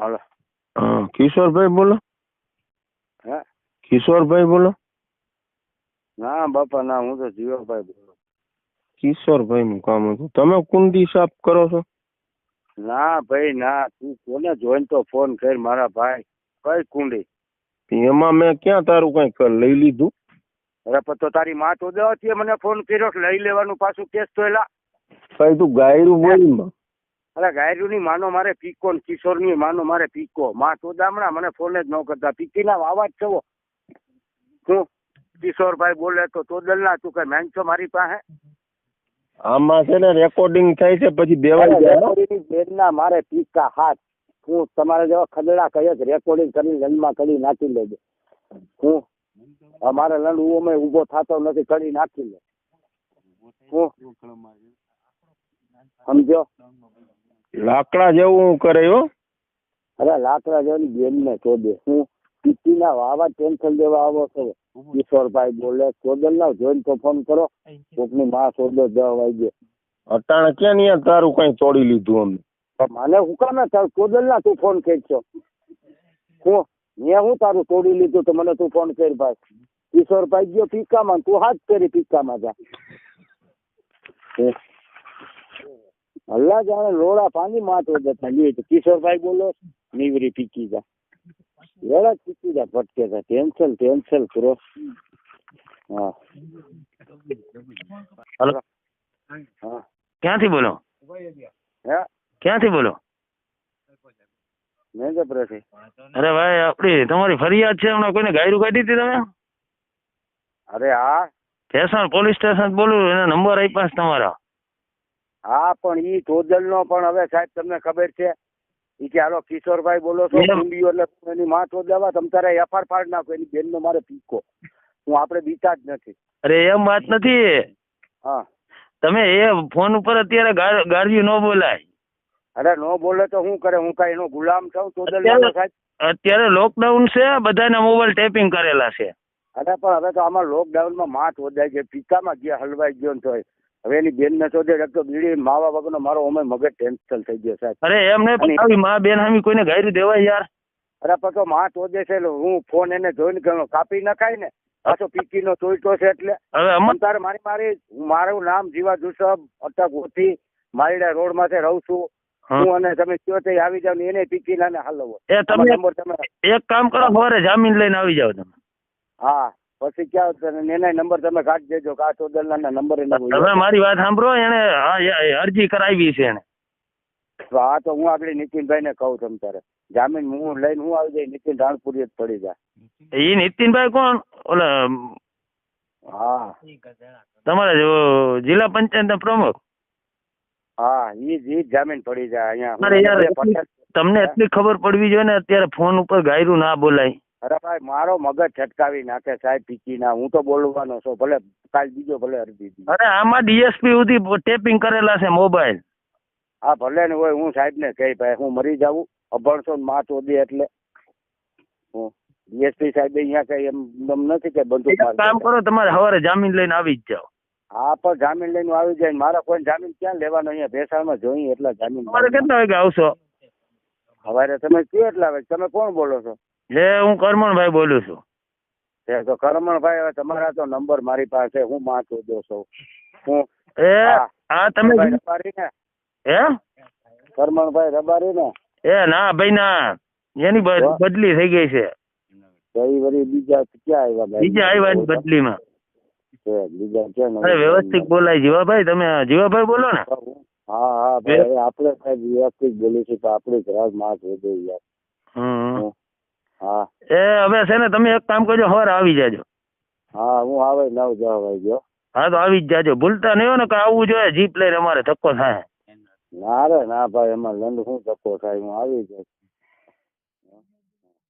હાલો. હા, કિશોરભાઈ બોલો? હે? કિશોરભાઈ બોલો? ના બાપા ના, હું તો જીવાભાઈ બોલું. કિશોરભાઈ નું કામ હતું. તમે કુંડી સાફ કરો છો? ના ભાઈ ના, તું કોને જોઈને તો ફોન કર મારા ભાઈ. કઈ કુંડી? એમાં મેં ક્યાં તારું કઈ લઈ લીધું? અરે પણ તો તારી માં તો દેવાથી મને ફોન કર્યો કે લઈ લેવાનું પાછું કેસ તો એલા. ભાઈ તું ગાયરું બોલી. અરે ગાયરું ની માનો મારે પીકો ને કિશોર ની માનો મારે પીકો. માં તો દામણા મને ફોન જ ન કરતા. પીકી ના આવાજ છો તું કિશોરભાઈ બોલે તો તોદલ ના, તું કઈ મેંચો મારી પાસે? આમાં છે ને રેકોર્ડિંગ થાય છે, પછી દેવાઈ જાય. બેન ના મારે પીકા હાથ. હું તમારે જેવા ખદડા કહે છે રેકોર્ડિંગ કરી લંડમાં કરી નાખી લેજે. હું અમારે લંડ ઉભો થતો નથી, કરી નાખી લે. હું સમજો? લાકડા જેવું કરે હો. અરે લાકડા જેવાની બેન ને શોધે. હું પીકી ના વાવા ટેન્શન દેવા આવો છો? કિશોરભાઈ બોલે શોધલ ના જોઈને તો ફોન કરો. કોકની માં શોધો 10 વાગે. અટાણે ક્યાં નહીં તારું કઈ તોડી લીધું અમે? મને હું કામ શોધલ ના તું ફોન કરશો? હું મેં હું તારું તોડી લીધું તો મને તું ફોન કરી ભાઈ. કિશોરભાઈ ગયો પીકામાં, તું હાથ કરી પીકામાં જા. અલ્લાહ જાણે લોડા પાણી માથો જતા કિશોરભાઈ બોલો નીવરી પીકી જા. લોડા પીકી જા ભટકે જા. ટેન્શન કરો. હા હલો. હા ક્યાંથી બોલો? હે? ક્યાંથી બોલો? મેંદપુરથી. અરે ભાઈ, આપડી તમારી ફરિયાદ છે, હમણાં કોઈને ગાયરું કાઢી હતી તમે? અરે હા. સ્ટેશન, પોલીસ સ્ટેશન બોલું, એના નંબર આપ્યા છે તમારા. હા પણ ઈ ટોજલ નો પણ હવે સાહેબ તમને ખબર છે ઈ કે હાલો કિશોરભાઈ બોલો છો કુંડીઓ એટલે એની માં તો દેવા તમ તારે એફઆર પાડ નાખો. એની બેન નો મારે પીકો. હું આપણે બીતા જ નથી. અરે એમ વાત નથી. હા તમે એ ફોન ઉપર અત્યારે ગાળ્યું ન બોલાય. અરે નો બોલે તો શું કરે? હું કઈ એનો ગુલામ છું ટોજલ નો સાહેબ? અત્યારે લોકડાઉન છે, બધાના મોબાઈલ ટેપિંગ કરેલા છે. અરે પણ હવે તો આમાં લોકડાઉન માં માથ વધાય છે. પીકામાં ગયા હલવાઈ ગયો તો હવે એની બેન ને શોધે એક તો બીડી માવા વગરનો મારો અમે મગજ ટેન્શન થઈ ગયો સાહેબ. અરે એમ નહીં, આવી મા બેન હામી કોઈને ગાયરું દેવાય યાર? અરે પણ તો માં શોધે છે. હું ફોન એને જોઈને કાપી નખાય ને પાછો પીકી નો ચોઈટો છે એટલે હવે તારે મારું નામ જીવા જુસબ અટક હોતી મારીડા રોડ માંથી રહું છું હું. અને તમે કયો તે આવી જાવ ને એને પીકી ના હાલવો. નંબર તમે એક કામ કરો, સવારે જામીન લઈને આવી જાવ તમે. હા પછી ક્યાં એના નંબર તમે કાઢી દેજો. કા ચોદલના નંબર એને. હવે મારી વાત સાંભળો, એને અરજી કરાવી છે એને. હા તો હું આગળ નીતિનભાઈ ને કહું તમ તારે જામીન હું લઈને હું આવી જાય. નીતિન રાણપુરી જ પડી જાય. એ નીતિનભાઈ કોણ? ઓલા હા તમારા જિલ્લા પંચાયત ના પ્રમુખ. હા ઈ જામીન પડી જાય અરે યાર, અહીંયા. તમને એટલી ખબર પડવી જોઈએ ને, અત્યારે ફોન ઉપર ગાયરું ના બોલાય. અરે ભાઈ મારો મગજ છટકાવી નાખે સાહેબ પીકી ના. હું તો બોલવાનો છું, ભલે કાલ બીજો ભલે અરજી. અરે આમાં ડીએસપી સુધી ટેપિંગ કરેલા છે મોબાઈલ. હા ભલે ને હોય. હું સાહેબ ને કહી ભાઈ હું મરી જાઉં અભણસો માં ચોદી એટલે હું ડીએસપી સાહેબ અહીંયા કઈ એમ નથી કે બધું કામ કરો, તમારે સવારે જામીન લઈને આવી જ જાઓ. હા પણ જામીન લઈને આવી જાય. મારા કોઈ જામીન ક્યાં લેવાનો? અહીંયા ભેસાણમાં જોઈએ એટલા જામીન. તમારે કેટલા વાગે આવશો? સવારે તમે કયો એટલા વાગે? તમે કોણ બોલો છો? હું કરમણભાઈ બોલું છું. તો કરમણભાઈ હવે તમારા તો નંબર મારી પાસે. હું માં ચોદો છું. હું તમે રબારી ને? હે કરમણભાઈ રબારી ને? ના ભાઈ ના, એની બદલી થઈ ગઈ છે. બીજા ક્યાં આવ્યા? બીજા આવ્યા બદલીમાં. બીજા ક્યાં? વ્યવસ્થિત બોલાય. જીવાભાઈ, તમે જીવાભાઈ બોલો ને? હા ભાઈ આપણે સાહેબ વ્યવસ્થિત બોલી છે તો આપણે ઘરાક માં વધે યાર. હા હવે છે ને તમે એક કામ કરજો, સવારે આવી જાજો. હા હું આવે 9 વાગી ગયો. હા તો આવી જ જાજો, ભૂલતા નહીં હો ને. કે આવવું જોઈએ જીપ લઈને, અમારે ધક્કો થાય. ના રે ના ભાઈ, એમાં લંડ શું ધક્કો થાય? હું આવી જાય.